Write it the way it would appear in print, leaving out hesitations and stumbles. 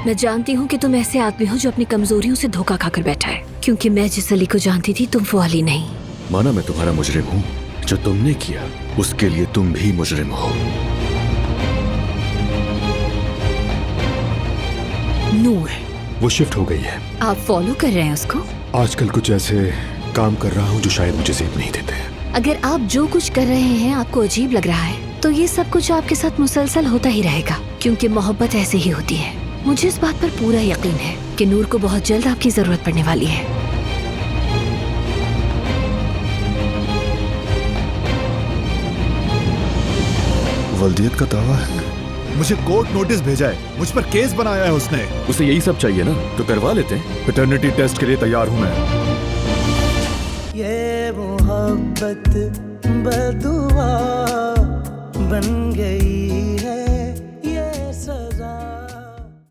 मैं जानती हूँ कि तुम ऐसे आदमी हो जो अपनी कमजोरियों से धोखा खाकर बैठा है, क्योंकि मैं जिस अली को जानती थी तुम वो अली नहीं। माना मैं तुम्हारा मुजरिम हूँ, जो तुमने किया उसके लिए तुम भी मुजरिम हो। नूर, वो शिफ्ट हो गई है। आप फॉलो कर रहे हैं उसको? आजकल कुछ ऐसे काम कर रहा हूँ जो शायद मुझे सेफ नहीं देते। अगर आप जो कुछ कर रहे हैं आपको अजीब लग रहा है, तो ये सब कुछ आपके साथ मुसलसल होता ही रहेगा, क्योंकि मोहब्बत ऐसे ही होती है। मुझे इस बात पर पूरा यकीन है कि नूर को बहुत जल्द आपकी जरूरत पड़ने वाली है। वल्दियत का दावा है। मुझे कोर्ट नोटिस भेजा है, मुझ पर केस बनाया है उसने। उसे यही सब चाहिए ना, तो करवा लेते हैं। पैटर्निटी टेस्ट के लिए तैयार हूँ मैं। ये मोहब्बत बदुआ बन गई है।